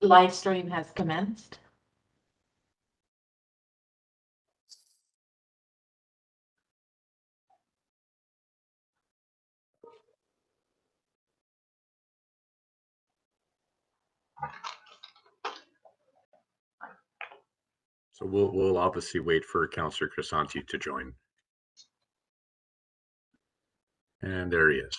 Live stream has commenced. So we'll obviously wait for Councillor Crisanti to join. And there he is.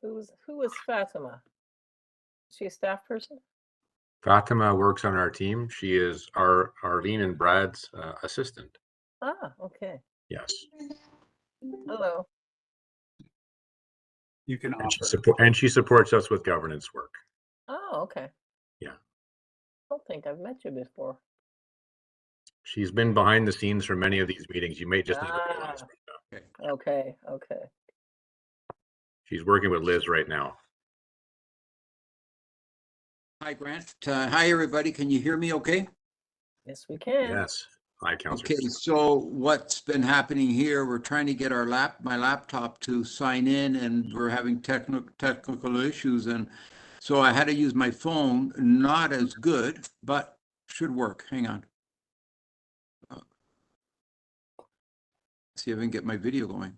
Who was Fatima? Is she a staff person? Fatima works on our team. She is Arlene and Brad's assistant. Ah, okay. Yes. Hello. You can And she supports us with governance work. Oh, okay. Yeah. I don't think I've met you before. She's been behind the scenes for many of these meetings. You may just not realize. Okay. She's working with Liz right now. Hi, Grant. Hi, everybody. Can you hear me okay? Yes, we can. Yes. Hi, Councillor. Okay, so what's been happening here, we're trying to get my laptop to sign in, and we're having technical issues, and so I had to use my phone. Not as good, but should work. Hang on. See if I can get my video going.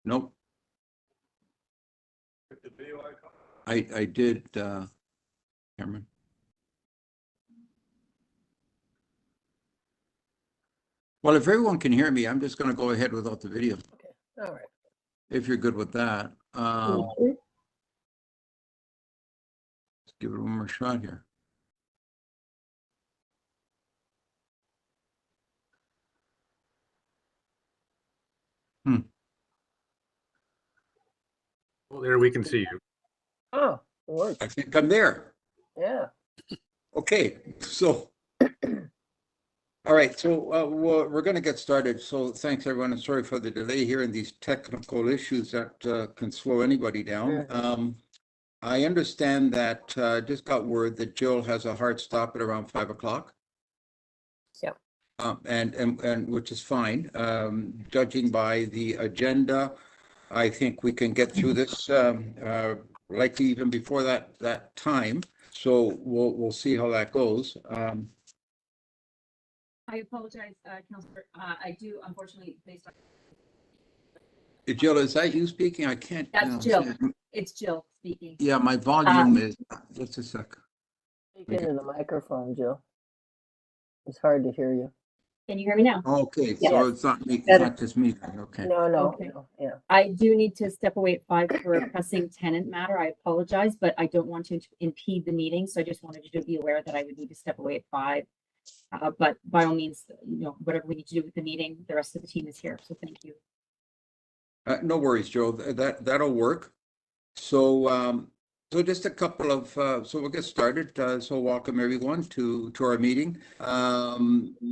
Nope. I did, Cameron. Well, if everyone can hear me, I'm just going to go ahead without the video. Okay. All right. If you're good with that. Let's give it one more shot here. Well, there we can see you. Oh, it works. I think I'm there. Yeah. Okay, so, all right, so we're going to get started. So thanks, everyone. And sorry for the delay here and these technical issues that can slow anybody down. I understand that just got word that Jill has a hard stop at around 5 o'clock. Yep. And which is fine. Judging by the agenda, I think we can get through this likely even before that time. So we'll see how that goes. I apologize, Councillor. I do, unfortunately, based on. Jill, is that you speaking? I can't. That's Jill. It's Jill speaking. Yeah, my volume is. Just a sec. Speak into the microphone, Jill. It's hard to hear you. Can you hear me now? Okay, Yes. so it's not me, not just me. Okay. No, Okay. no. Yeah. I do need to step away at 5 for a pressing tenant matter. I apologize, but I don't want to impede the meeting. So I just wanted you to be aware that I would need to step away at 5. But by all means, whatever we need to do with the meeting, the rest of the team is here. So thank you. No worries, Joe. That'll work. So, so just a couple of, so we'll get started. So welcome everyone to our meeting.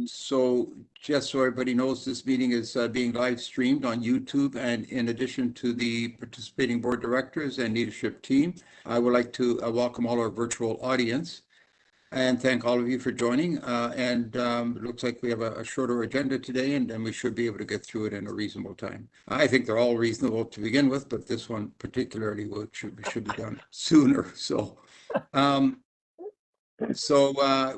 So just so everybody knows, this meeting is being live streamed on YouTube, and in addition to the participating board directors and leadership team, I would like to welcome all our virtual audience and thank all of you for joining. It looks like we have a shorter agenda today, and we should be able to get through it in a reasonable time. I think they're all reasonable to begin with, but this one particularly should be done sooner. So,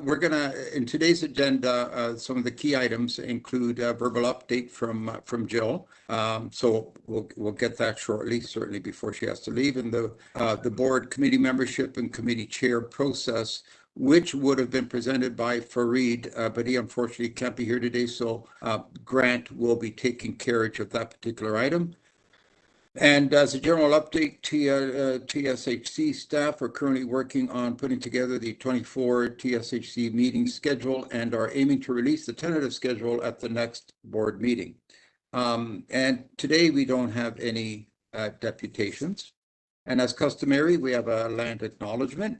we're gonna, in today's agenda, some of the key items include a verbal update from Jill. So we'll get that shortly, certainly before she has to leave, and the board committee membership and committee chair process, which would have been presented by Fareed, but he unfortunately can't be here today. So Grant will be taking carriage of that particular item. And as a general update, TSHC staff are currently working on putting together the 24 TSHC meeting schedule and are aiming to release the tentative schedule at the next board meeting. And today we don't have any deputations. And as customary, we have a land acknowledgement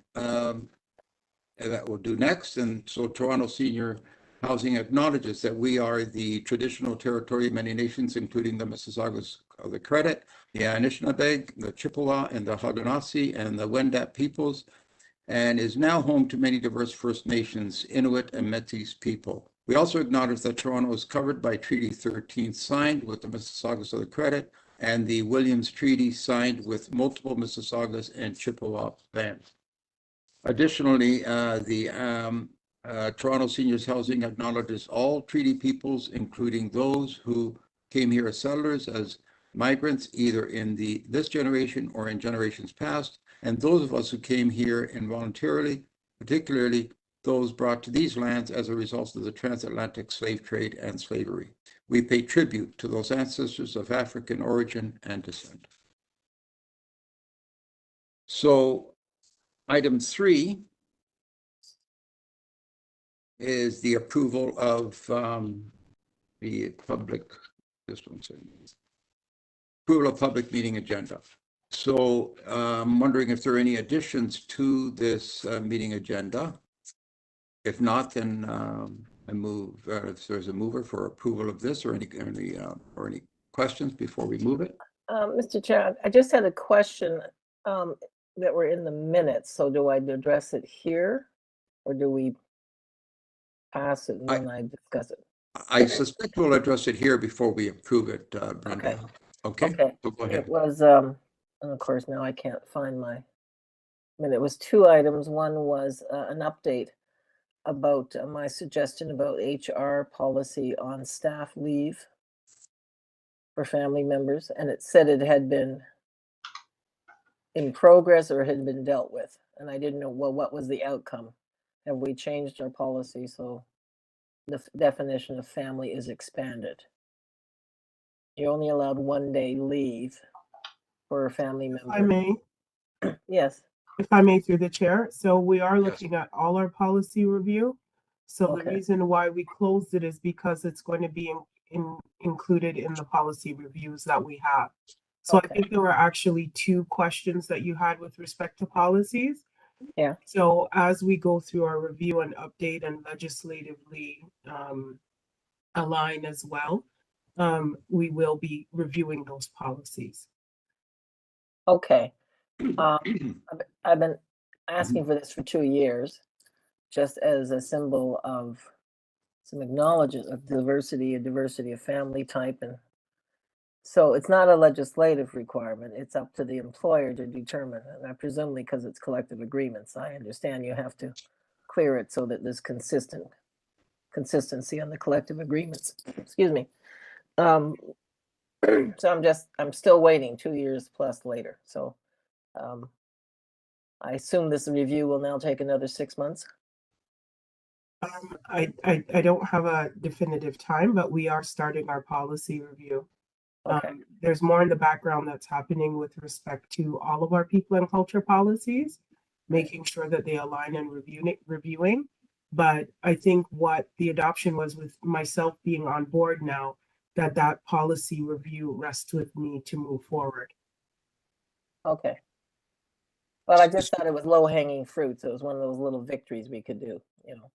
that we'll do next. And so Toronto Senior Housing acknowledges that we are the traditional territory of many nations, including the Mississaugas of the Credit, the Anishinaabe, the Chippewa, and the Haudenosaunee, and the Wendat peoples, and is now home to many diverse First Nations, Inuit, and Métis people. We also acknowledge that Toronto is covered by Treaty 13 signed with the Mississaugas of the Credit and the Williams Treaty signed with multiple Mississaugas and Chippewa bands. Additionally, the Toronto Seniors Housing acknowledges all treaty peoples, including those who came here as settlers, as migrants, either in this generation or in generations past, and those of us who came here involuntarily, particularly those brought to these lands as a result of the transatlantic slave trade and slavery. We pay tribute to those ancestors of African origin and descent. So item 3 is the approval of the public, approval of public meeting agenda. So I'm wondering if there are any additions to this meeting agenda. If not, then I move, if there's a mover for approval of this or any questions before we move it. Mr. Chair, I just had a question that were in the minutes. So do I address it here or do we pass it and then I discuss it? I suspect we'll address it here before we approve it, Brenda. Okay. Okay. So go ahead. It was, and of course, now I can't find my minute. It was 2 items. One was an update about my suggestion about HR policy on staff leave for family members. And it said it had been in progress or had been dealt with. And I didn't know, well, what was the outcome? Have we changed our policy so the definition of family is expanded? You're only allowed 1 day leave for a family member. I may, Yes. if I may through the chair. So we are looking at all our policy review. So the Okay. reason why we closed it is because it's going to be included in the policy reviews that we have. So Okay. I think there were actually 2 questions that you had with respect to policies. Yeah. So as we go through our review and update and legislatively align as well, we will be reviewing those policies. Okay. I've been asking for this for 2 years, just as a symbol of some acknowledgement of diversity and diversity of family type. And so it's not a legislative requirement. It's up to the employer to determine. And I presumably because it's collective agreements, I understand you have to clear it so that there's consistency on the collective agreements. Excuse me. So I'm still waiting 2 years plus later. So I assume this review will now take another 6 months. I don't have a definitive time, but we are starting our policy review. Okay. There's more in the background that's happening with respect to all of our people and culture policies, making sure that they align and reviewing. But I think what the adoption was with myself being on board now, that policy review rests with me to move forward. Okay. Well, I just thought it was low hanging fruit. So it was one of those little victories we could do, you know.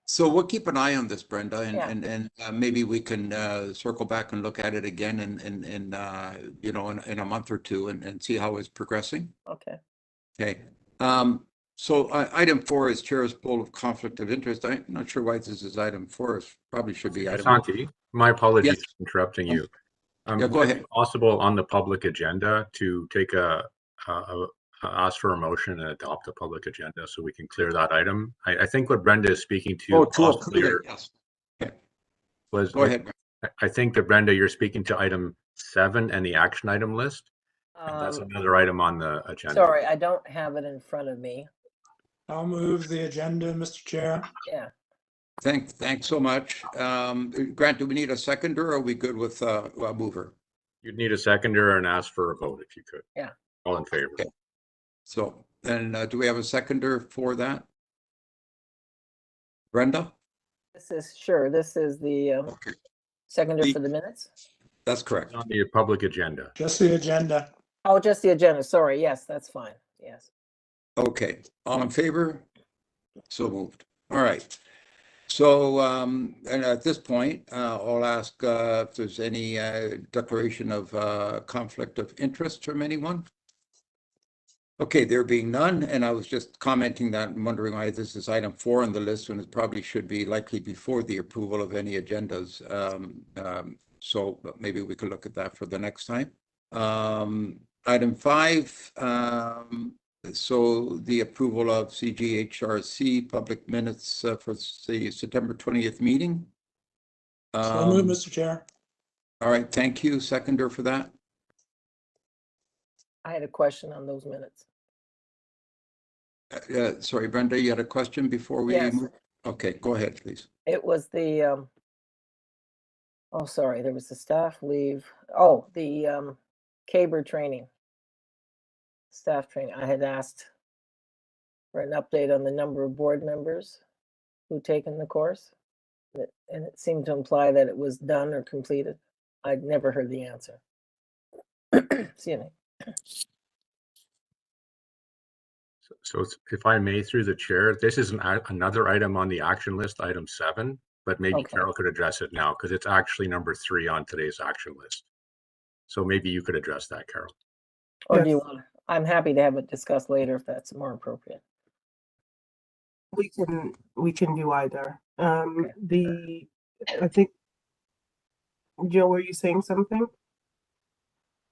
So we'll keep an eye on this, Brenda, Yeah. and maybe we can circle back and look at it again in you know, in a month or two and see how it's progressing. Okay. Okay. So item 4 is Chair's poll of conflict of interest. I'm not sure why this is item 4. It probably should be item. Santi, my apologies Yes. for interrupting you. Yeah, go Would it be ahead. possible on the public agenda to take ask for a motion and adopt the public agenda so we can clear that item? I think what Brenda is speaking to Oh, to possibly approve it, yes. was, Go ahead. I think that Brenda, you're speaking to item 7 and the action item list. And that's another item on the agenda. Sorry, I don't have it in front of me. I'll move the agenda, Mr. Chair. Yeah. Thanks so much. Grant, do we need a seconder or are we good with a mover? You'd need a seconder and ask for a vote if you could. Yeah. All in favor. Okay. So then do we have a seconder for that? Brenda? This is the Okay, seconder The- for the minutes. that's correct. On the public agenda. Just the agenda. Oh, just the agenda. Sorry. Yes, that's fine. Yes. Okay, all in favor? So moved. All right. So, and at this point, I'll ask if there's any declaration of conflict of interest from anyone. Okay, there being none, and I was just commenting that and wondering why this is item 4 on the list when it probably should be likely before the approval of any agendas. So but maybe we could look at that for the next time. Item 5, so the approval of CGHRC public minutes for the September 20th meeting. So moved, Mr. Chair. All right, thank you. Seconder for that. I had a question on those minutes. Sorry, Brenda, you had a question before we Yes. move? Okay, go ahead, please. It was the, oh, sorry, there was the staff leave. Oh, the CABR training. Staff training. I had asked for an update on the number of board members who'd taken the course. And it seemed to imply that it was done or completed. I'd never heard the answer. Excuse me. So if I may, through the chair, this is another item on the action list, item 7, but maybe Okay. Carol could address it now because it's actually number 3 on today's action list. So maybe you could address that, Carol. Or do you Yes. want, I'm happy to have it discussed later if that's more appropriate. We can do either. I think, Jill, were you saying something?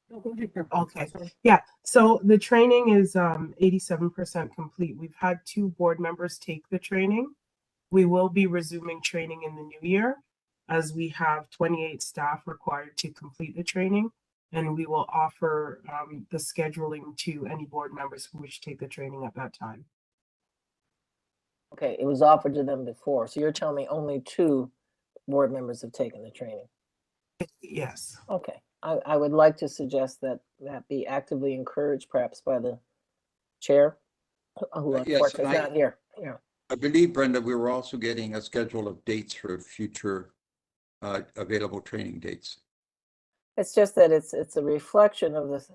No, go ahead, Carol. Okay. Yeah, so the training is 87% complete. We've had 2 board members take the training. We will be resuming training in the new year as we have 28 staff required to complete the training. And we will offer the scheduling to any board members who wish to take the training at that time. Okay, it was offered to them before. So you're telling me only 2 board members have taken the training? Yes. Okay, I would like to suggest that that be actively encouraged perhaps by the chair, who Yes, unfortunately and is not here. Yeah, I believe, Brenda, we were also getting a schedule of dates for future available training dates. it's just that it's a reflection of the,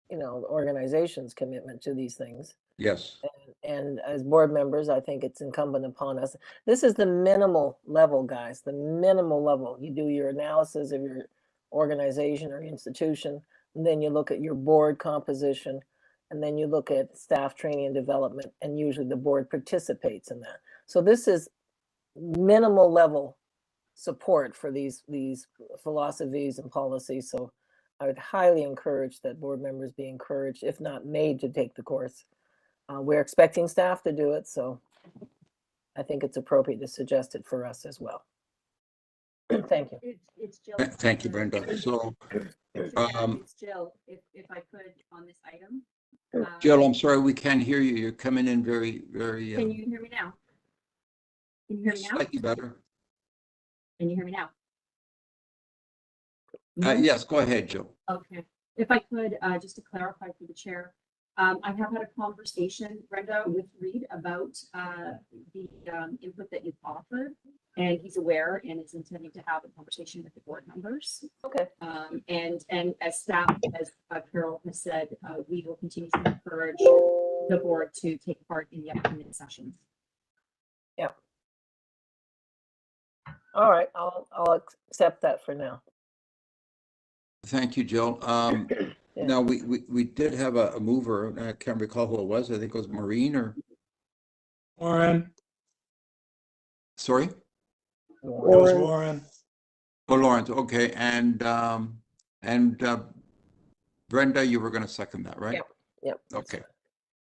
the organization's commitment to these things. Yes. And as board members, I think it's incumbent upon us. This is the minimal level, guys, the minimal level. You do your analysis of your organization or institution, and then you look at your board composition, and then you look at staff training and development, and usually the board participates in that. So this is minimal level support for these philosophies and policies. So I would highly encourage that board members be encouraged, if not made, to take the course. We're expecting staff to do it, so I think it's appropriate to suggest it for us as well. Thank you. It's Jill. Thank you, Brenda. So, It's Jill, if I could, on this item. Jill, I'm sorry, we can't hear you. You're coming in very, very Can you hear me now? Can you hear me now? slightly better. Can you hear me now? Yes, go ahead, Jill. Okay, if I could, just to clarify for the chair, I have had a conversation, Brenda, with Reed about the input that you've offered, and he's aware and is intending to have a conversation with the board members. Okay. And as staff, as Carol has said, we will continue to encourage the board to take part in the upcoming sessions. All right, I'll accept that for now. Thank you, Jill. Yeah. Now, we did have a mover. I can't recall who it was. I think it was Maureen or, Warren, sorry? it was Warren. Oh, Lawrence, okay. And Brenda, you were going to second that, right? Yep. that's Okay. fine.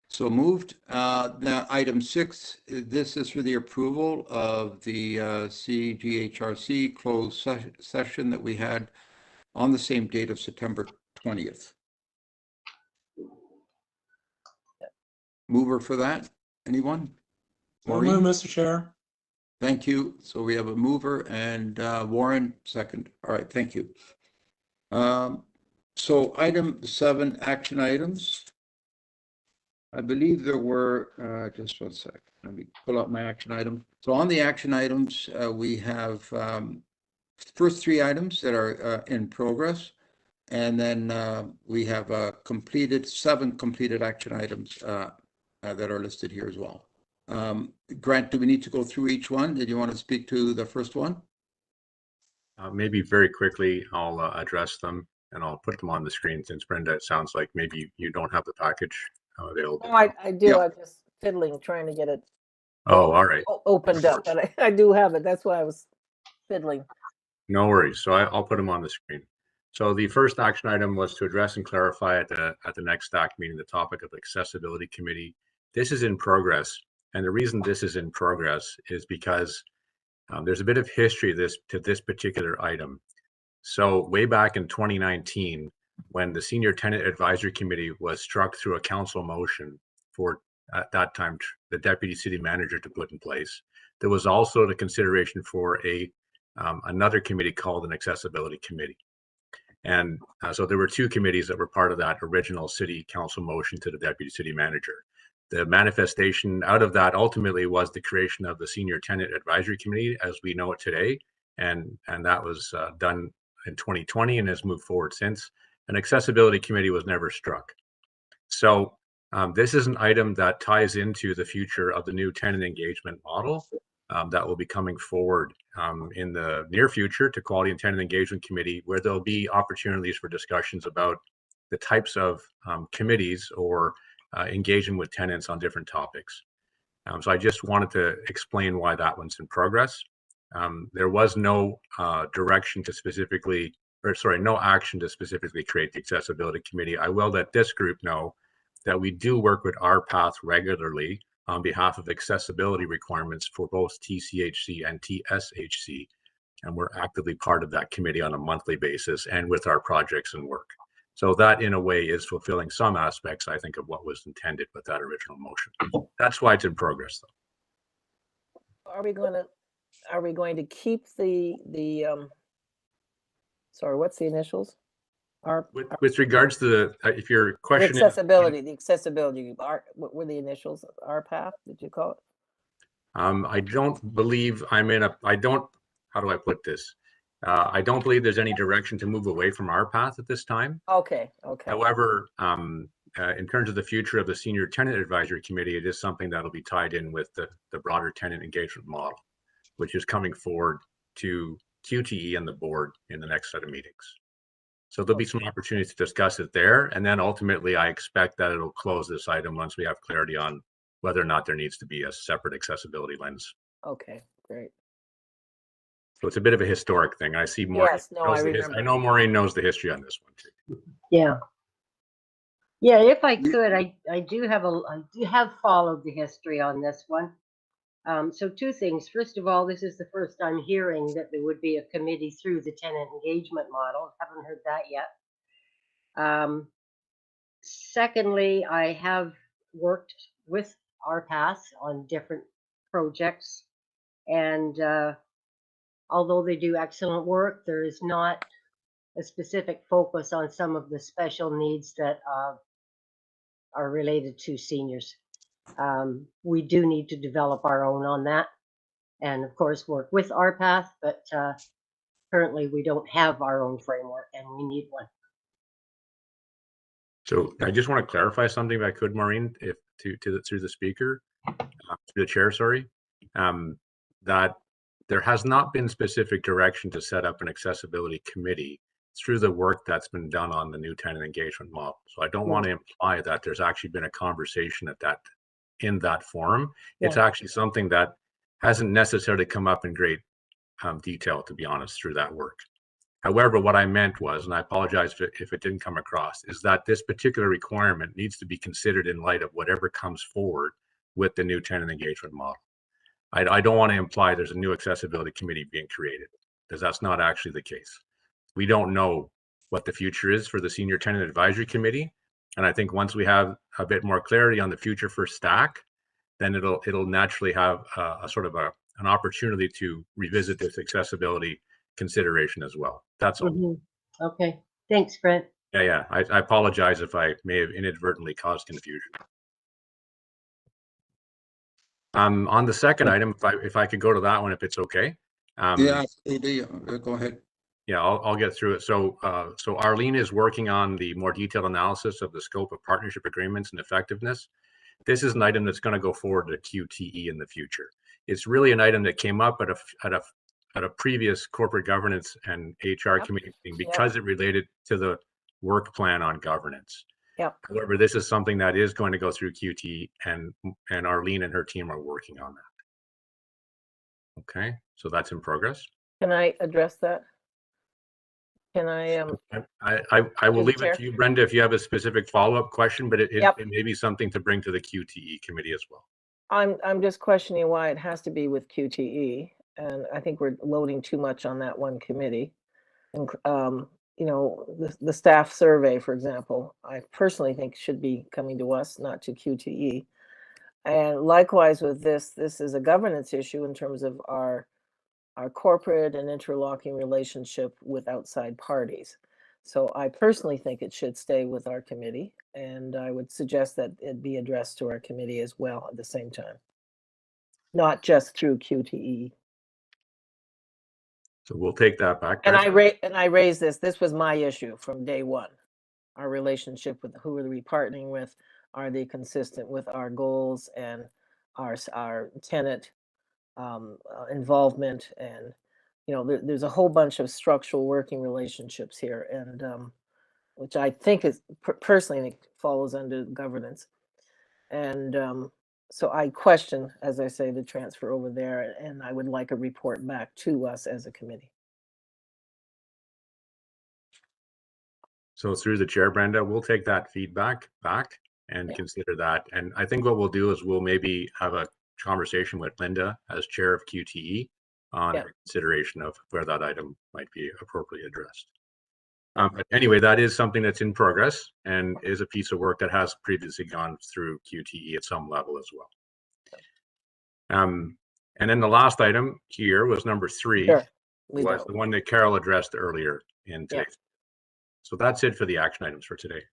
So moved. Now, item 6, this is for the approval of the CGHRC closed session that we had on the same date of September 20th. Mover for that? Anyone? So moved, Mr. Chair. Thank you. So we have a mover and Warren second. All right, thank you. So item 7, action items. I believe there were, just one sec, let me pull out my action item. So on the action items, we have first 3 items that are in progress. And then we have completed 7 completed action items that are listed here as well. Grant, do we need to go through each one? Did you want to speak to the first one? Maybe very quickly, I'll address them and I'll put them on the screen since Brenda, it sounds like maybe you don't have the package available. Oh, I do. Yeah. I'm just fiddling, trying to get it Oh, all right. opened up, but I do have it. That's why I was fiddling. No worries. So I'll put them on the screen. So the first action item was to address and clarify at the next STAC meeting the topic of accessibility committee. This is in progress, and the reason this is in progress is because there's a bit of history to this particular item. So way back in 2019, when the Senior Tenant Advisory Committee was struck through a council motion for, at that time, the Deputy City Manager to put in place, there was also the consideration for another committee called an Accessibility Committee. And so there were two committees that were part of that original City Council motion to the Deputy City Manager. The manifestation out of that ultimately was the creation of the Senior Tenant Advisory Committee as we know it today. And that was done in 2020 and has moved forward since. An Accessibility Committee was never struck. So this is an item that ties into the future of the new tenant engagement model that will be coming forward in the near future to Quality and Tenant Engagement Committee, where there'll be opportunities for discussions about the types of committees or engaging with tenants on different topics. So I just wanted to explain why that one's in progress. There was no direction to specifically, no action to specifically create the Accessibility Committee. I will let this group know that we do work with RPath regularly on behalf of accessibility requirements for both TCHC and TSHC. And we're actively part of that committee on a monthly basis and with our projects and work. So that in a way is fulfilling some aspects, I think, of what was intended with that original motion. That's why it's in progress though. Are we going to keep the sorry, what's the initials? With regards to the, if your The question accessibility, what were the initials? RPath, did you call it? I don't believe how do I put this? I don't believe there's any direction to move away from RPath at this time. Okay. However, in terms of the future of the Senior Tenant Advisory Committee, it is something that'll be tied in with the broader tenant engagement model, which is coming forward to QTE and the board in the next set of meetings. So there'll be some opportunities to discuss it there. And then ultimately, I expect that it'll close this item once we have clarity on whether or not there needs to be a separate accessibility lens. Okay, great. So it's a bit of a historic thing. I see Maureen. Yes, no, I remember. I know Maureen knows the history on this one too. Yeah. Yeah, if I could, I do have followed the history on this one. So two things. First of all, this is the first I'm hearing that there would be a committee through the tenant engagement model. Haven't heard that yet. Secondly, I have worked with RPath on different projects, and although they do excellent work, there is not a specific focus on some of the special needs that are related to seniors. We do need to develop our own on that, and of course work with RPath, but currently we don't have our own framework and we need one. So I just want to clarify something if I could, Maureen, if through the speaker, through the chair, sorry, that there has not been specific direction to set up an accessibility committee through the work that's been done on the new tenant engagement model. So I don't want to imply that there's actually been a conversation in that forum. Yeah. It's actually something that hasn't necessarily come up in great detail, to be honest, through that work. However, what I meant was, and I apologize if it didn't come across, is that this particular requirement needs to be considered in light of whatever comes forward with the new tenant engagement model. I don't want to imply there's a new accessibility committee being created, because that's not actually the case. We don't know what the future is for the Senior Tenant Advisory Committee. And I think once we have a bit more clarity on the future for STAC, then it'll naturally have a sort of an opportunity to revisit this accessibility consideration as well. That's all. Mm-hmm. Okay, thanks, Brent. Yeah. I apologize if I may have inadvertently caused confusion. On the second item, if I could go to that one, if it's okay. Yeah, go ahead. Yeah, I'll get through it. So Arlene is working on the more detailed analysis of the scope of partnership agreements and effectiveness. This is an item that's going to go forward to QTE in the future. It's really an item that came up at a previous corporate governance and HR committee meeting because it related to the work plan on governance. Yep. However, this is something that is going to go through QT, and Arlene and her team are working on that. Okay, so that's in progress. Can I address that? Can I, I will Through the leave chair. it to you, Brenda, if you have a specific follow-up question, but it Yep. may be something to bring to the QTE committee as well. I'm just questioning why it has to be with QTE, and I think we're loading too much on that one committee. And, you know, the staff survey, for example, I personally think should be coming to us, not to QTE. And likewise with this is a governance issue in terms of our corporate and interlocking relationship with outside parties. So I personally think it should stay with our committee, and I would suggest that it be addressed to our committee as well at the same time, not just through QTE. So we'll take that back. And Brenda. I raised this. This was my issue from day one. Our relationship with who are we partnering with? Are they consistent with our goals and our tenant involvement? And you know, there's a whole bunch of structural working relationships here, and which I think is personally think falls under governance. And so I question, as I say, the transfer over there, and I would like a report back to us as a committee. So through the chair, Brenda, we'll take that feedback back and consider that. And I think what we'll do is we'll maybe have a conversation with Linda as chair of QTE on her consideration of where that item might be appropriately addressed. But anyway, that is something that's in progress and is a piece of work that has previously gone through QTE at some level as well. And then the last item here was number 3, Sure. was the one that Carol addressed earlier in today's. So that's it for the action items for today.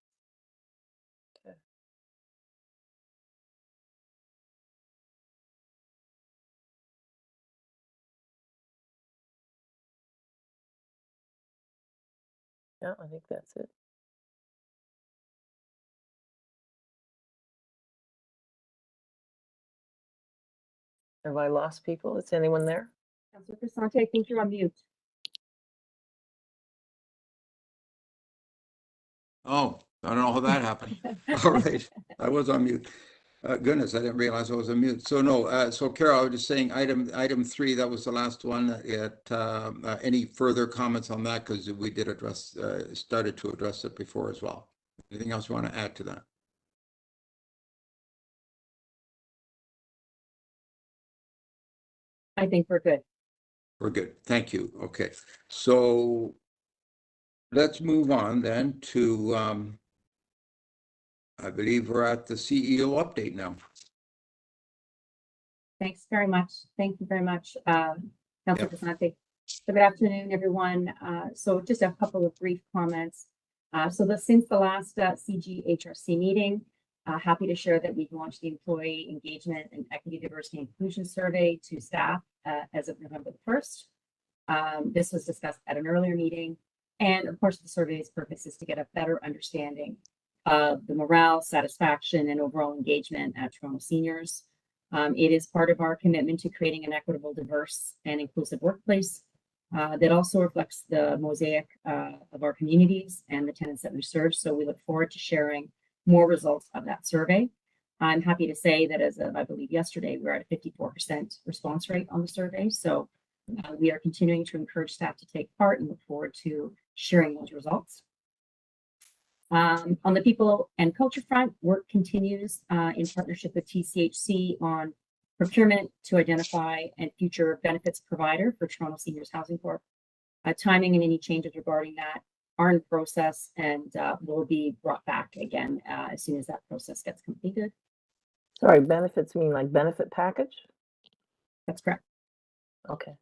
Yeah, I think that's it. Have I lost people? Is anyone there? Councillor Crisante, I think you're on mute. Oh, I don't know how that happened. All right, I was on mute. Goodness, I didn't realize I was on mute. So no, so Carol, I was just saying item 3, that was the last one. Any further comments on that? Because we did address, started to address it before as well. Anything else you want to add to that? I think we're good. We're good. Thank you. Okay, so let's move on then to, I believe we're at the CEO update now. Thanks very much. Thank you very much, Councillor Crisante. So good afternoon, everyone. So just a couple of brief comments. Since the last CGHRC meeting, happy to share that we've launched the Employee Engagement and Equity, Diversity, and Inclusion Survey to staff as of November 1st. This was discussed at an earlier meeting. And of course, the survey's purpose is to get a better understanding of the morale, satisfaction, and overall engagement at Toronto seniors. It is part of our commitment to creating an equitable, diverse, and inclusive workplace that also reflects the mosaic of our communities and the tenants that we serve. So we look forward to sharing more results of that survey. I'm happy to say that as of, I believe, yesterday, we're at a 54% response rate on the survey. So we are continuing to encourage staff to take part and look forward to sharing those results. On the people and culture front, work continues in partnership with TCHC on procurement to identify and future benefits provider for Toronto Seniors Housing Corp. Timing and any changes regarding that are in process and will be brought back again as soon as that process gets completed. Sorry, benefits mean like benefit package? That's correct. Okay.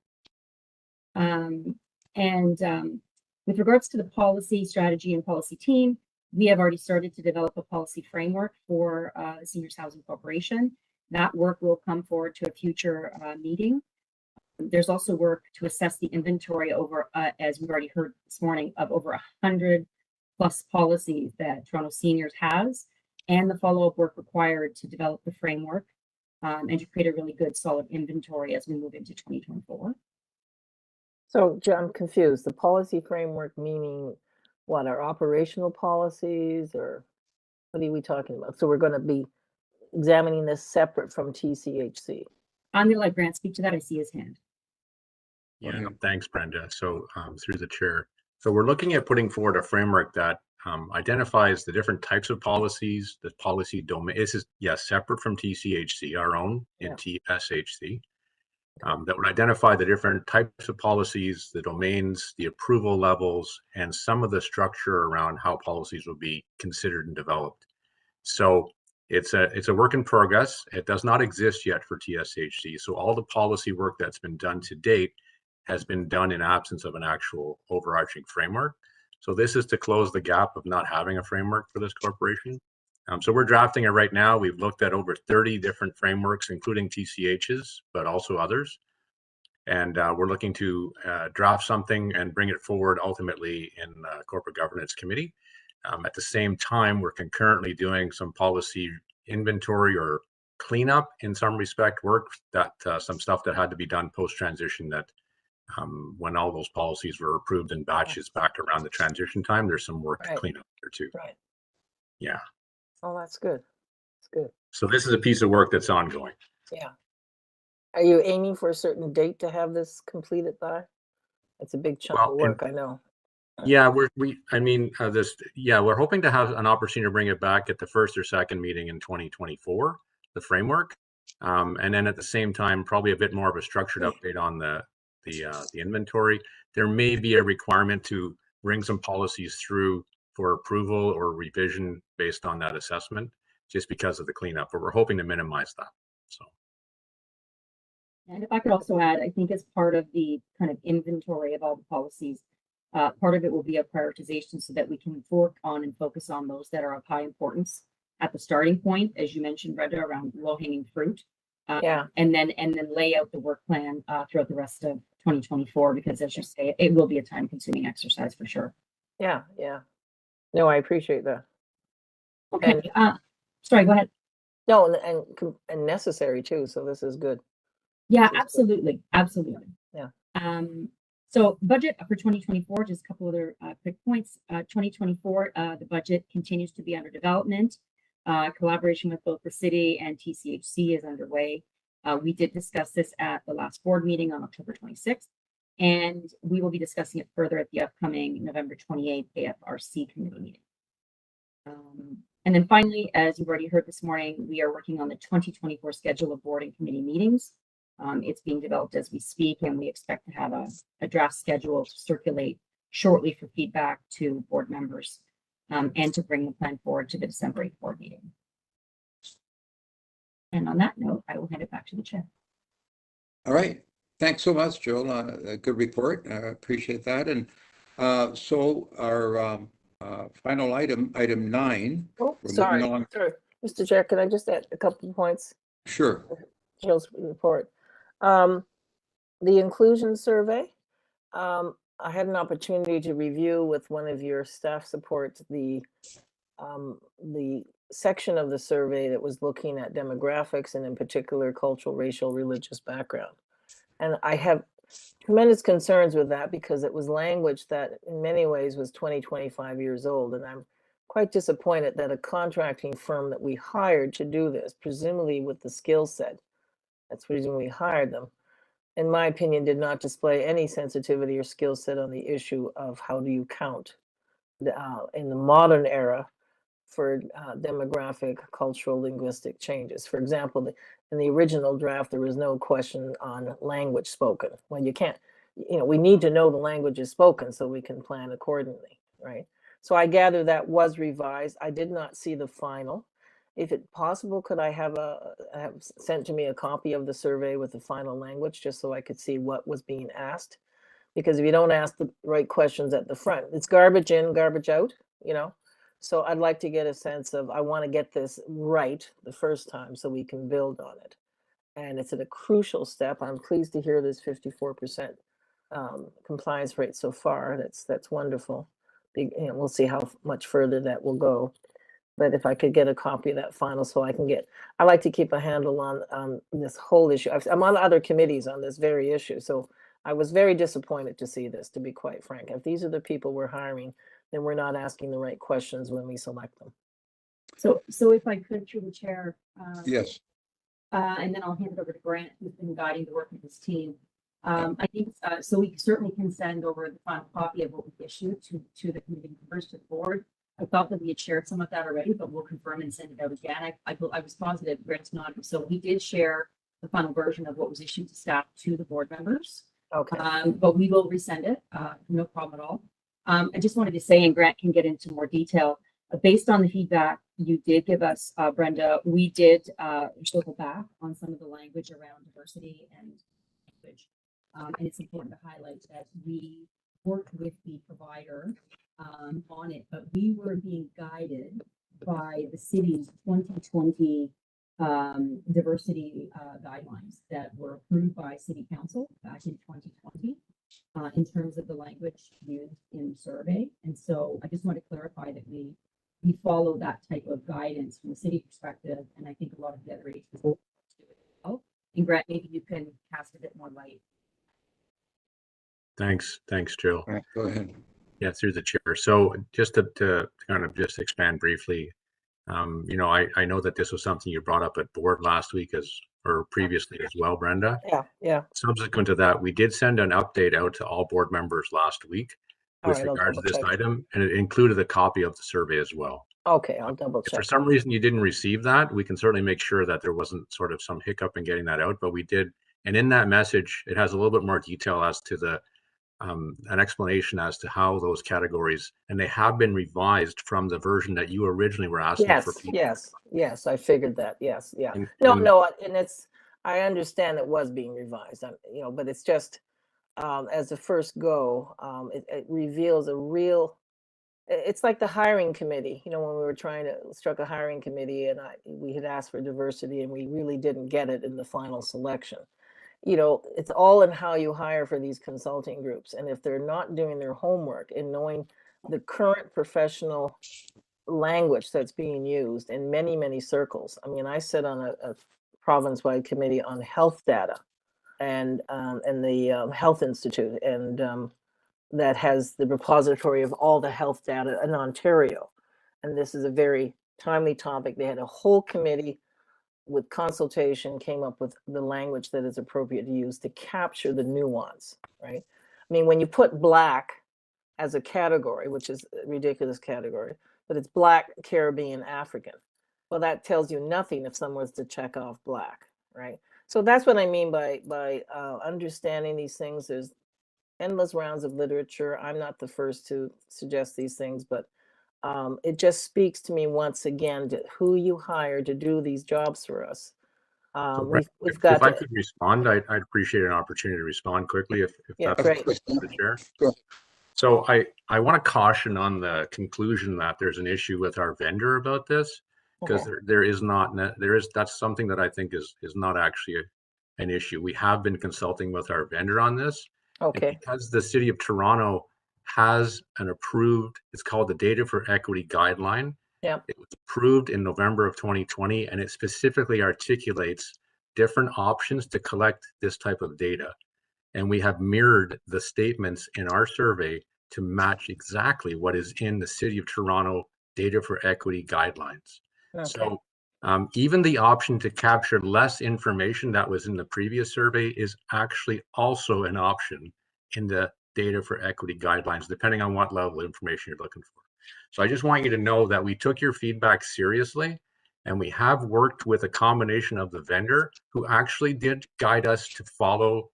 With regards to the policy, strategy, and policy team, we have already started to develop a policy framework for the Seniors Housing Corporation. That work will come forward to a future meeting. There's also work to assess the inventory over, as we've already heard this morning, of over 100 plus policies that Toronto Seniors has, and the follow-up work required to develop the framework and to create a really good solid inventory as we move into 2024. So I'm confused. The policy framework meaning what, our operational policies, or what are we talking about? So we're going to be examining this separate from TCHC. I'm going to let Grant speak to that. I see his hand. Yeah, no, thanks, Brenda. So through the chair. So we're looking at putting forward a framework that identifies the different types of policies, the policy domain. This is, yes, separate from TCHC, our own in TSHC. That would identify the different types of policies, the domains, the approval levels, and some of the structure around how policies will be considered and developed. So it's a work in progress. It does not exist yet for TSHC. So all the policy work that's been done to date has been done in absence of an actual overarching framework. So this is to close the gap of not having a framework for this corporation. So we're drafting it right now. We've looked at over 30 different frameworks, including TCH's, but also others. And we're looking to draft something and bring it forward ultimately in Corporate Governance Committee. At the same time, we're concurrently doing some policy inventory or cleanup in some respect work, that some stuff that had to be done post-transition, that when all those policies were approved in batches back around the transition time, there's some work to clean up there too. Right. Yeah. Oh, that's good. That's good. So this is a piece of work that's ongoing. Yeah. Are you aiming for a certain date to have this completed by? It's a big chunk of work, I know. Yeah, we're hoping to have an opportunity to bring it back at the first or second meeting in 2024, the framework, and then at the same time, probably a bit more of a structured update on the inventory. There may be a requirement to bring some policies through for approval or revision based on that assessment, just because of the cleanup, but we're hoping to minimize that. So. And if I could also add, I think as part of the kind of inventory of all the policies, part of it will be a prioritization so that we can work on and focus on those that are of high importance at the starting point, as you mentioned, Brenda, around low-hanging fruit. And then lay out the work plan throughout the rest of 2024, because as you say, it will be a time-consuming exercise for sure. Yeah. No, I appreciate that. Okay. Sorry, go ahead. No, and necessary too. So this is good. Yeah, absolutely. Absolutely. Yeah. So budget for 2024, just a couple other quick points. 2024, the budget continues to be under development. Collaboration with both the city and TCHC is underway. We did discuss this at the last board meeting on October 26th, and we will be discussing it further at the upcoming November 28th AFRC committee meeting. And then finally, as you've already heard this morning, we are working on the 2024 schedule of board and committee meetings. It's being developed as we speak, and we expect to have a draft schedule to circulate shortly for feedback to board members and to bring the plan forward to the December 8th board meeting. And on that note, I will hand it back to the chair. All right. Thanks so much, Joel. A good report. I appreciate that. And so our final item 9. Oh, sorry. Mr. Chair, can I just add a couple of points? Sure. Jill's report. The inclusion survey. I had an opportunity to review with one of your staff supports the section of the survey that was looking at demographics and in particular cultural, racial, religious background. And I have tremendous concerns with that because it was language that in many ways was 20, 25 years old. And I'm quite disappointed that a contracting firm that we hired to do this, presumably with the skill set, that's the reason we hired them, in my opinion, did not display any sensitivity or skill set on the issue of how do you count in the modern era for demographic, cultural, linguistic changes. For example, in the original draft, there was no question on language spoken. Well, you can't, we need to know the language is spoken so we can plan accordingly, right? So I gather that was revised. I did not see the final. If it's possible, could I have sent to me a copy of the survey with the final language just so I could see what was being asked? Because if you don't ask the right questions at the front, it's garbage in, garbage out, So I'd like to get a sense of, I want to get this right the first time so we can build on it. And it's at a crucial step. I'm pleased to hear this 54% compliance rate so far. That's wonderful. We'll see how much further that will go. But if I could get a copy of that final so I like to keep a handle on this whole issue. I'm on other committees on this very issue, so I was very disappointed to see this, to be quite frank. If these are the people we're hiring, then we're not asking the right questions when we select them. So if I could, through the chair, Yes. and then I'll hand it over to Grant, who's been guiding the work of his team. I think, so we certainly can send over the final copy of what we issued to the committee members, to the board. I thought that we had shared some of that already, but we'll confirm and send it out again. I was positive Grant's not. So we did share the final version of what was issued to staff to the board members. Okay. But we will resend it, no problem at all. I just wanted to say, and Grant can get into more detail, based on the feedback you did give us, Brenda, we did circle back on some of the language around diversity and language. And it's important to highlight that we worked with the provider on it, but we were being guided by the city's 2020 diversity guidelines that were approved by City Council back in 2020 in terms of the language used in the survey. And so I just want to clarify that we follow that type of guidance from the city perspective, and I think a lot of the other agencies do it as well. And Grant, maybe you can cast a bit more light. Thanks, Jill. All right, go ahead. Yeah, through the chair. So just to kind of just expand briefly, you know, I know that this was something you brought up at board last week or previously as well, Brenda. Yeah. Subsequent to that, we did send an update out to all board members last week All with right, I'll regard to this double check. item, and it included a copy of the survey as well. Okay, I'll double If for check. some reason you didn't receive that, we can certainly make sure that there wasn't sort of some hiccup in getting that out, but we did. And in that message, it has a little bit more detail as to the an explanation as to how those categories, and they have been revised from the version that you originally were asking for. Yes, I figured that. Yes, yeah. And- No, and- no, and I understand it was being revised, you know, but it's just, as a first go, it reveals it's like the hiring committee, you know, when we were trying to struck a hiring committee and we had asked for diversity and we really didn't get it in the final selection. You know, it's all in how you hire for these consulting groups. And if they're not doing their homework and knowing the current professional language that's being used in many, many circles. I mean, I sit on a province-wide committee on health data and the Health Institute, and that has the repository of all the health data in Ontario. And this is a very timely topic. They had a whole committee with consultation, came up with the language that is appropriate to use to capture the nuance, right? I mean, when you put Black as a category, which is a ridiculous category, but it's Black, Caribbean, African. Well, that tells you nothing if someone was to check off Black, right? So that's what I mean by understanding these things. There's endless rounds of literature. I'm not the first to suggest these things, but it just speaks to me once again to who you hire to do these jobs for us. We've got if I could respond, I'd appreciate an opportunity to respond quickly if Yeah, that's great. the chair. Go ahead. So I want to caution on the conclusion that there's an issue with our vendor about this, because Okay. there is not, that's something that I think is not actually an issue. We have been consulting with our vendor on this. And Okay, because the city of Toronto has an approved, it's called the Data for Equity Guideline. Yeah. It was approved in November of 2020, and it specifically articulates different options to collect this type of data. And we have mirrored the statements in our survey to match exactly what is in the City of Toronto Data for Equity Guidelines. okay. So even the option to capture less information that was in the previous survey is actually also an option in the Data for Equity Guidelines, depending on what level of information you're looking for. So I just want you to know that we took your feedback seriously, and we have worked with a combination of the vendor who actually did guide us to follow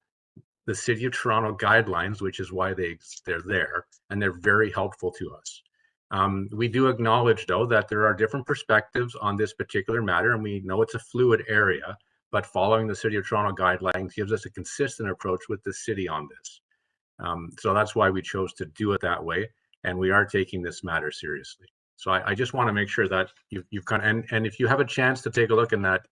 the City of Toronto guidelines, which is why they're there, and they're very helpful to us. We do acknowledge, though, that there are different perspectives on this particular matter, and we know it's a fluid area, but following the City of Toronto guidelines gives us a consistent approach with the city on this. So that's why we chose to do it that way, and we are taking this matter seriously. So I just want to make sure that you've kind of, and if you have a chance to take a look in that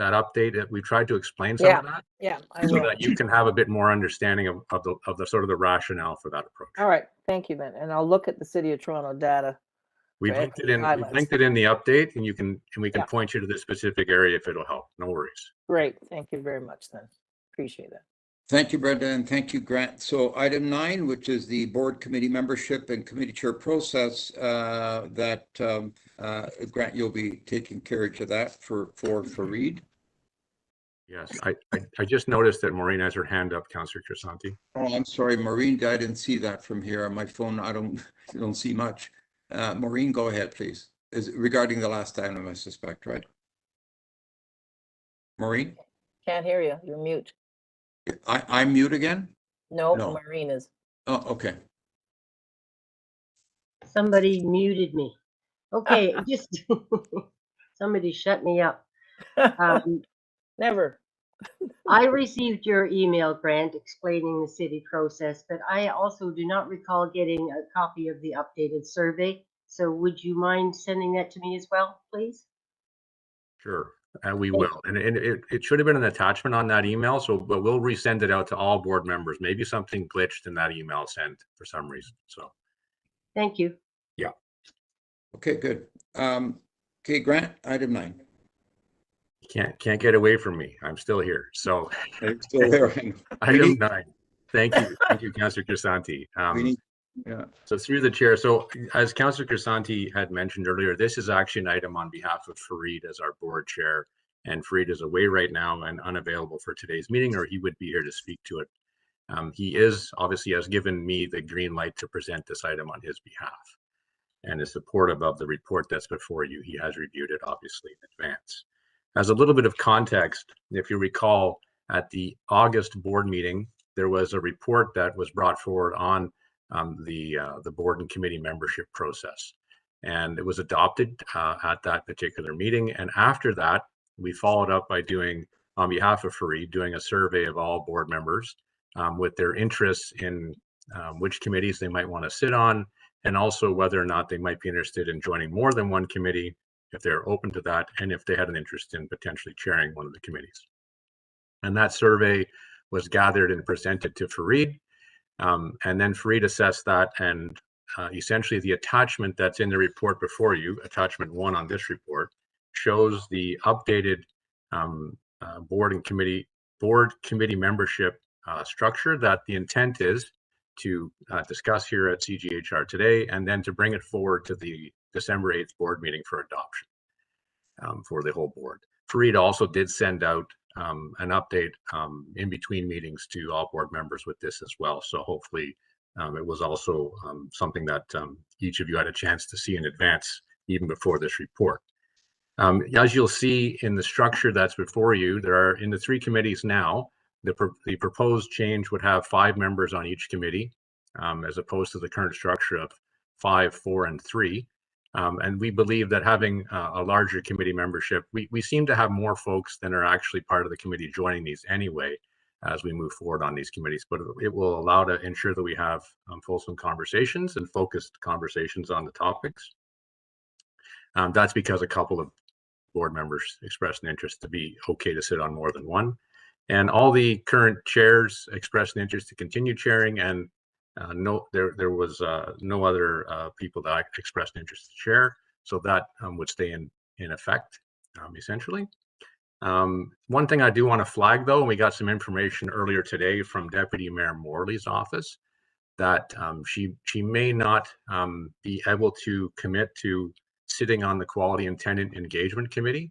update, we tried to explain some of that, Yeah, I so will. that you can have a bit more understanding of the sort of the rationale for that approach. All right, thank you then. And I'll look at the City of Toronto data We've For linked it extra in, we've highlights. linked it in the update and we can Yeah. point you to the specific area if it'll help. No worries. Great, thank you very much then. Appreciate that. Thank you, Brenda, and thank you, Grant. So item 9, which is the board committee membership and committee chair process, Grant, you'll be taking carriage of that for Reed. Yes, I just noticed that Maureen has her hand up, Councillor Crisanti. Oh, I'm sorry, Maureen, I didn't see that from here on my phone. I don't see much. Maureen, go ahead, please. Is it regarding the last item, I suspect, right? Maureen? Can't hear you, you're mute. I'm mute again? No, No. Maureen is. Oh, okay. Somebody muted me. Okay, just somebody shut me up. Never. I received your email, Grant, explaining the city process, but I also do not recall getting a copy of the updated survey. So would you mind sending that to me as well, please? Sure, and we Thank will. And it should have been an attachment on that email, but we'll resend it out to all board members. Maybe something glitched in that email sent for some reason, so. Thank you. Okay, good. Okay, Grant, item 9. Can't get away from me. I'm still here. So Still there. item 9. Thank you, Councillor Crisanti. Yeah. So through the chair, so as Councillor Crisanti had mentioned earlier, this is actually an item on behalf of Fareed as our board chair. And Fareed is away right now and unavailable for today's meeting, or he would be here to speak to it. He obviously has given me the green light to present this item on his behalf and is supportive of the report that's before you. He has reviewed it obviously in advance. As a little bit of context, if you recall, at the August board meeting, there was a report that was brought forward on the board and committee membership process. And it was adopted at that particular meeting. And after that, we followed up by doing, on behalf of Fareed, doing a survey of all board members with their interests in which committees they might want to sit on, and also whether or not they might be interested in joining more than one committee, if they're open to that, and if they had an interest in potentially chairing one of the committees. And that survey was gathered and presented to Fareed. And then Fareed assessed that, and essentially the attachment that's in the report before you, attachment 1 on this report, shows the updated board committee membership structure that the intent is to discuss here at CGHR today, and then to bring it forward to the December 8th board meeting for adoption for the whole board. Fareed also did send out an update in between meetings to all board members with this as well. So hopefully it was also something that each of you had a chance to see in advance, even before this report. As you'll see in the structure that's before you, there are, in the 3 committees now, the proposed change would have 5 members on each committee, as opposed to the current structure of 5, 4, and 3. And we believe that having a larger committee membership, we seem to have more folks than are actually part of the committee joining these anyway, as we move forward on these committees. But it will allow to ensure that we have fulsome conversations and focused conversations on the topics. That's because a couple of board members expressed an interest to be okay to sit on more than one. And all the current chairs expressed an interest to continue chairing, and there was no other people that expressed interest to chair, so that would stay in effect, essentially. One thing I do want to flag, though, and we got some information earlier today from Deputy Mayor Morley's office, that she may not be able to commit to sitting on the Quality and Tenant Engagement Committee.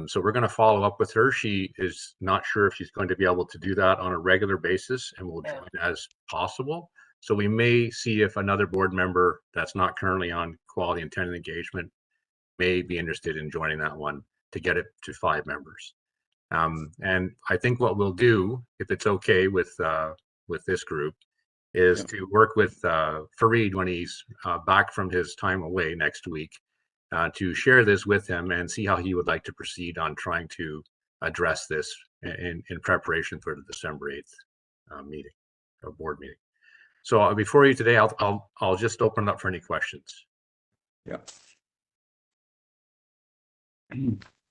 So we're going to follow up with her. She is not sure if she's going to be able to do that on a regular basis, and will join as possible. So we may see if another board member that's not currently on Quality and Tenant Engagement may be interested in joining that one to get it to 5 members. And I think what we'll do, if it's okay with this group, is to work with Fareed when he's back from his time away next week, to share this with him and see how he would like to proceed on trying to address this in preparation for the December 8th meeting, or board meeting. So before you today, I'll just open it up for any questions. Yeah.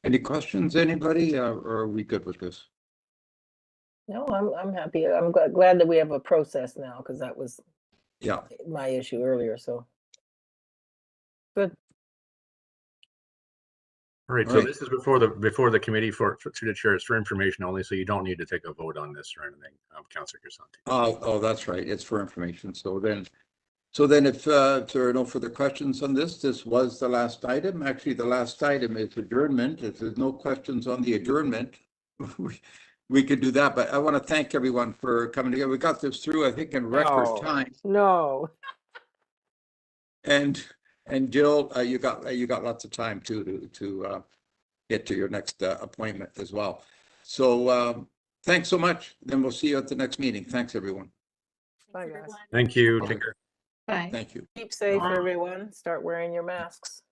Any questions, anybody, or are we good with this? No, I'm happy. I'm glad that we have a process now, because that was Yeah. my issue earlier. So All right, All so right. this is before the committee to the chair. It's for information only, so you don't need to take a vote on this or anything, Councillor Crisanti. Oh, that's right. It's for information. So then if there are no further questions on this, this was the last item. Actually, the last item is adjournment. If there's no questions on the adjournment, we could do that. But I want to thank everyone for coming together. We got this through, I think, in record No. time. No. And Jill, you got lots of time to get to your next appointment as well. So thanks so much. Then we'll see you at the next meeting. Thanks, everyone. Bye, Thanks, guys. everyone. Thank you. Okay. Take care. Bye. Thank you. Keep safe, Bye. everyone. Start wearing your masks.